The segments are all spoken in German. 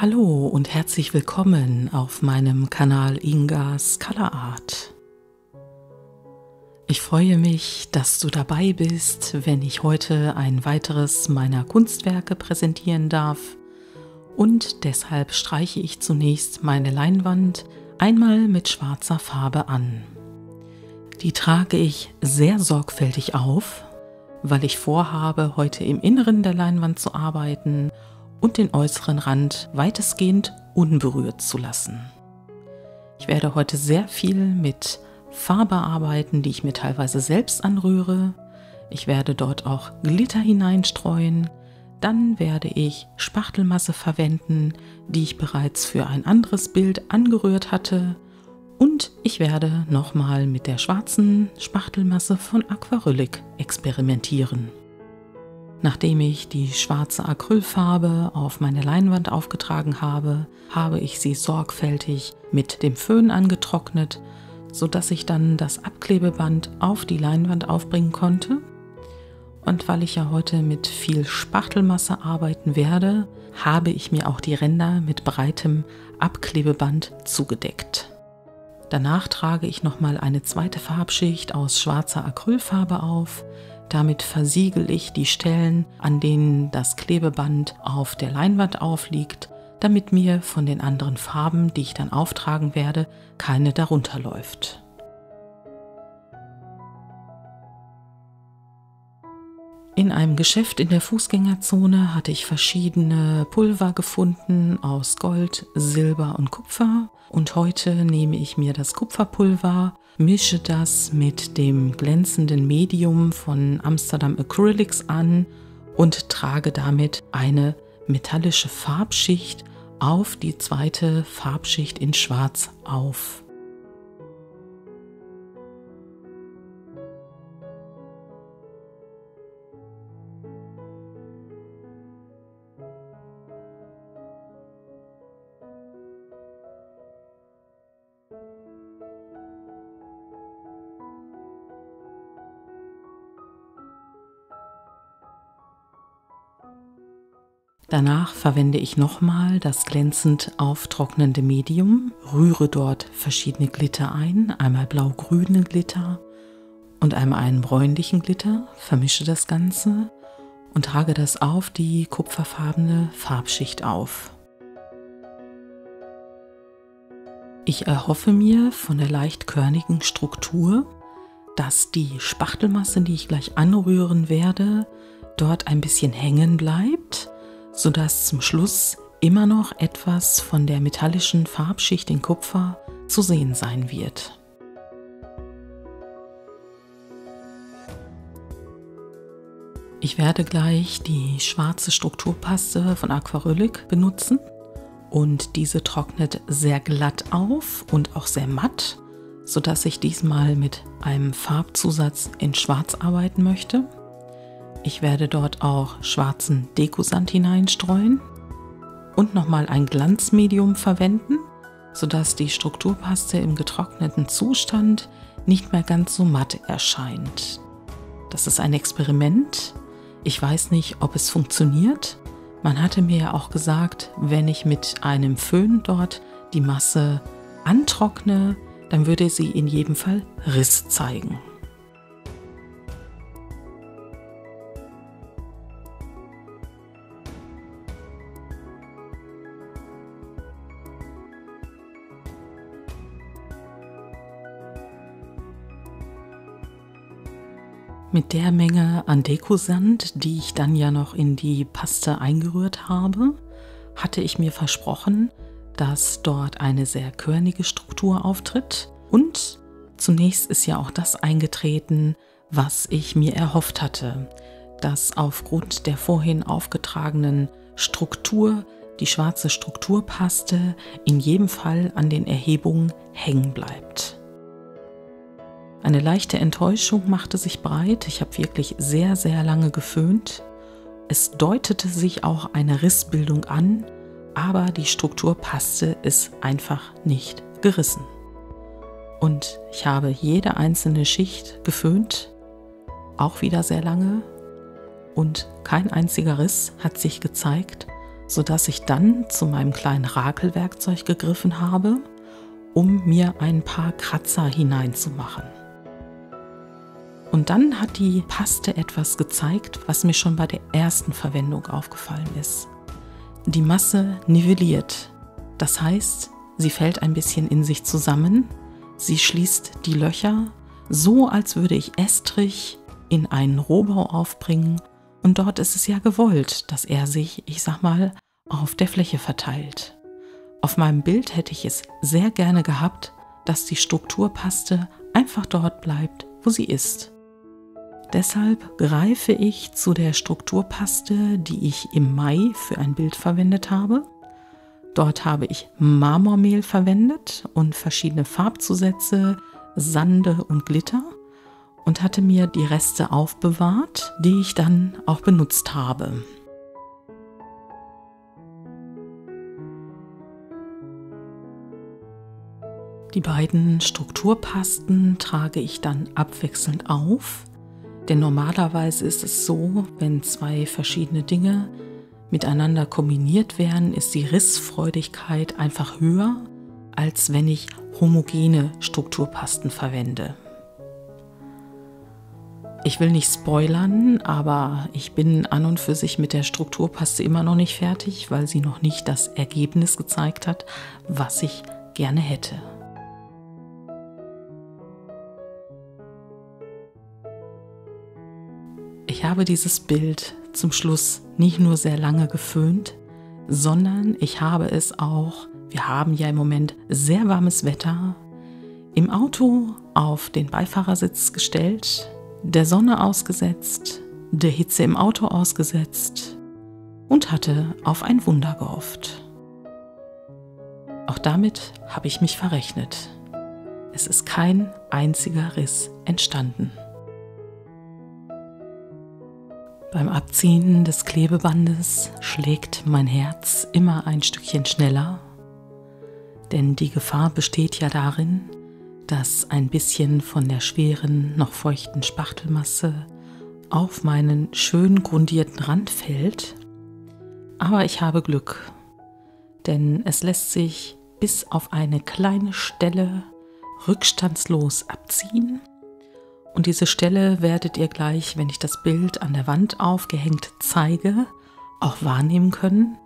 Hallo und herzlich willkommen auf meinem Kanal Ingas Color Art. Ich freue mich, dass du dabei bist, wenn ich heute ein weiteres meiner Kunstwerke präsentieren darf. Und deshalb streiche ich zunächst meine Leinwand einmal mit schwarzer Farbe an. Die trage ich sehr sorgfältig auf, weil ich vorhabe, heute im Inneren der Leinwand zu arbeiten und den äußeren Rand weitestgehend unberührt zu lassen. Ich werde heute sehr viel mit Farbe arbeiten, die ich mir teilweise selbst anrühre. Ich werde dort auch Glitter hineinstreuen. Dann werde ich Spachtelmasse verwenden, die ich bereits für ein anderes Bild angerührt hatte. Und ich werde nochmal mit der schwarzen Spachtelmasse von Aquarellic experimentieren. Nachdem ich die schwarze Acrylfarbe auf meine Leinwand aufgetragen habe, habe ich sie sorgfältig mit dem Föhn angetrocknet, sodass ich dann das Abklebeband auf die Leinwand aufbringen konnte. Und weil ich ja heute mit viel Spachtelmasse arbeiten werde, habe ich mir auch die Ränder mit breitem Abklebeband zugedeckt. Danach trage ich nochmal eine zweite Farbschicht aus schwarzer Acrylfarbe auf. Damit versiegel ich die Stellen, an denen das Klebeband auf der Leinwand aufliegt, damit mir von den anderen Farben, die ich dann auftragen werde, keine darunter läuft. In einem Geschäft in der Fußgängerzone hatte ich verschiedene Pulver gefunden aus Gold, Silber und Kupfer. Und heute nehme ich mir das Kupferpulver, mische das mit dem glänzenden Medium von Amsterdam Acrylics an und trage damit eine metallische Farbschicht auf die zweite Farbschicht in Schwarz auf. Danach verwende ich nochmal das glänzend auftrocknende Medium, rühre dort verschiedene Glitter ein, einmal blau-grünen Glitter und einmal einen bräunlichen Glitter, vermische das Ganze und trage das auf die kupferfarbene Farbschicht auf. Ich erhoffe mir von der leicht körnigen Struktur, dass die Spachtelmasse, die ich gleich anrühren werde, dort ein bisschen hängen bleibt, sodass zum Schluss immer noch etwas von der metallischen Farbschicht in Kupfer zu sehen sein wird. Ich werde gleich die schwarze Strukturpaste von Aquarellic benutzen und diese trocknet sehr glatt auf und auch sehr matt, sodass ich diesmal mit einem Farbzusatz in Schwarz arbeiten möchte. Ich werde dort auch schwarzen Dekosand hineinstreuen und nochmal ein Glanzmedium verwenden, sodass die Strukturpaste im getrockneten Zustand nicht mehr ganz so matt erscheint. Das ist ein Experiment. Ich weiß nicht, ob es funktioniert. Man hatte mir ja auch gesagt, wenn ich mit einem Föhn dort die Masse antrockne, dann würde sie in jedem Fall Riss zeigen. Mit der Menge an Dekosand, die ich dann ja noch in die Paste eingerührt habe, hatte ich mir versprochen, dass dort eine sehr körnige Struktur auftritt. Und zunächst ist ja auch das eingetreten, was ich mir erhofft hatte, dass aufgrund der vorhin aufgetragenen Struktur die schwarze Strukturpaste in jedem Fall an den Erhebungen hängen bleibt. Eine leichte Enttäuschung machte sich breit. Ich habe wirklich sehr, sehr lange geföhnt. Es deutete sich auch eine Rissbildung an, aber die Strukturpaste ist einfach nicht gerissen. Und ich habe jede einzelne Schicht geföhnt, auch wieder sehr lange, und kein einziger Riss hat sich gezeigt, sodass ich dann zu meinem kleinen Rakelwerkzeug gegriffen habe, um mir ein paar Kratzer hineinzumachen. Und dann hat die Paste etwas gezeigt, was mir schon bei der ersten Verwendung aufgefallen ist. Die Masse nivelliert. Das heißt, sie fällt ein bisschen in sich zusammen, sie schließt die Löcher, so als würde ich Estrich in einen Rohbau aufbringen, und dort ist es ja gewollt, dass er sich, ich sag mal, auf der Fläche verteilt. Auf meinem Bild hätte ich es sehr gerne gehabt, dass die Strukturpaste einfach dort bleibt, wo sie ist. Deshalb greife ich zu der Strukturpaste, die ich im Mai für ein Bild verwendet habe. Dort habe ich Marmormehl verwendet und verschiedene Farbzusätze, Sande und Glitter und hatte mir die Reste aufbewahrt, die ich dann auch benutzt habe. Die beiden Strukturpasten trage ich dann abwechselnd auf, denn normalerweise ist es so, wenn zwei verschiedene Dinge miteinander kombiniert werden, ist die Rissfreudigkeit einfach höher, als wenn ich homogene Strukturpasten verwende. Ich will nicht spoilern, aber ich bin an und für sich mit der Strukturpaste immer noch nicht fertig, weil sie noch nicht das Ergebnis gezeigt hat, was ich gerne hätte. Ich habe dieses Bild zum Schluss nicht nur sehr lange geföhnt, sondern ich habe es auch, wir haben ja im Moment sehr warmes Wetter, im Auto auf den Beifahrersitz gestellt, der Sonne ausgesetzt, der Hitze im Auto ausgesetzt und hatte auf ein Wunder gehofft. Auch damit habe ich mich verrechnet. Es ist kein einziger Riss entstanden. Beim Abziehen des Klebebandes schlägt mein Herz immer ein Stückchen schneller, denn die Gefahr besteht ja darin, dass ein bisschen von der schweren, noch feuchten Spachtelmasse auf meinen schön grundierten Rand fällt. Aber ich habe Glück, denn es lässt sich bis auf eine kleine Stelle rückstandslos abziehen. Und diese Stelle werdet ihr gleich, wenn ich das Bild an der Wand aufgehängt zeige, auch wahrnehmen können.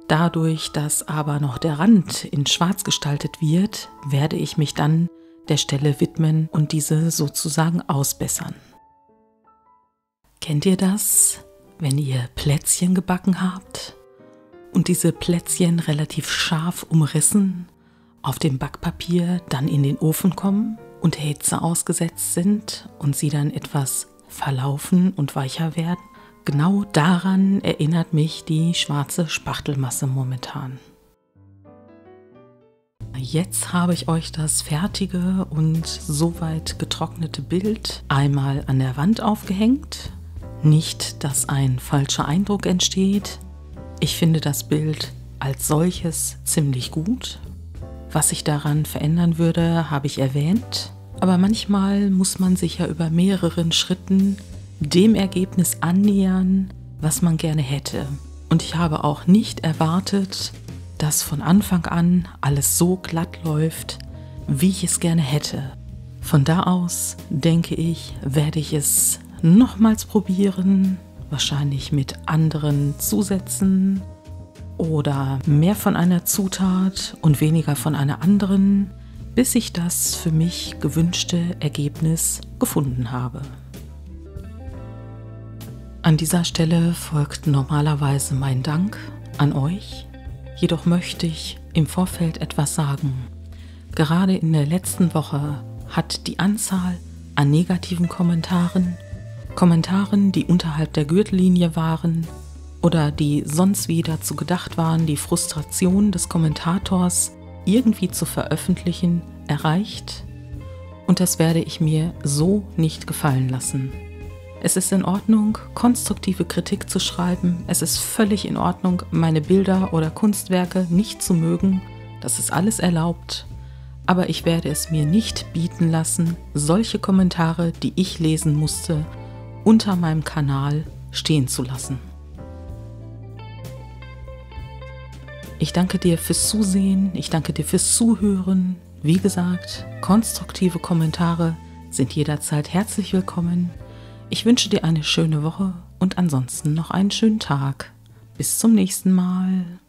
Dadurch, dass aber noch der Rand in Schwarz gestaltet wird, werde ich mich dann der Stelle widmen und diese sozusagen ausbessern. Kennt ihr das, wenn ihr Plätzchen gebacken habt und diese Plätzchen relativ scharf umrissen auf dem Backpapier dann in den Ofen kommen und der Hitze ausgesetzt sind und sie dann etwas verlaufen und weicher werden? Genau daran erinnert mich die schwarze Spachtelmasse momentan. Jetzt habe ich euch das fertige und soweit getrocknete Bild einmal an der Wand aufgehängt. Nicht, dass ein falscher Eindruck entsteht. Ich finde das Bild als solches ziemlich gut. Was ich daran verändern würde, habe ich erwähnt. Aber manchmal muss man sich ja über mehreren Schritten dem Ergebnis annähern, was man gerne hätte. Und ich habe auch nicht erwartet, dass von Anfang an alles so glatt läuft, wie ich es gerne hätte. Von da aus, denke ich, werde ich es nochmals probieren, wahrscheinlich mit anderen Zusätzen oder mehr von einer Zutat und weniger von einer anderen, bis ich das für mich gewünschte Ergebnis gefunden habe. An dieser Stelle folgt normalerweise mein Dank an euch, jedoch möchte ich im Vorfeld etwas sagen. Gerade in der letzten Woche hat die Anzahl an negativen Kommentaren, die unterhalb der Gürtellinie waren oder die sonst wie dazu gedacht waren, die Frustration des Kommentators irgendwie zu veröffentlichen, erreicht, und das werde ich mir so nicht gefallen lassen. Es ist in Ordnung, konstruktive Kritik zu schreiben, es ist völlig in Ordnung, meine Bilder oder Kunstwerke nicht zu mögen, das ist alles erlaubt, aber ich werde es mir nicht bieten lassen, solche Kommentare, die ich lesen musste, unter meinem Kanal stehen zu lassen. Ich danke dir fürs Zusehen, ich danke dir fürs Zuhören. Wie gesagt, konstruktive Kommentare sind jederzeit herzlich willkommen. Ich wünsche dir eine schöne Woche und ansonsten noch einen schönen Tag. Bis zum nächsten Mal.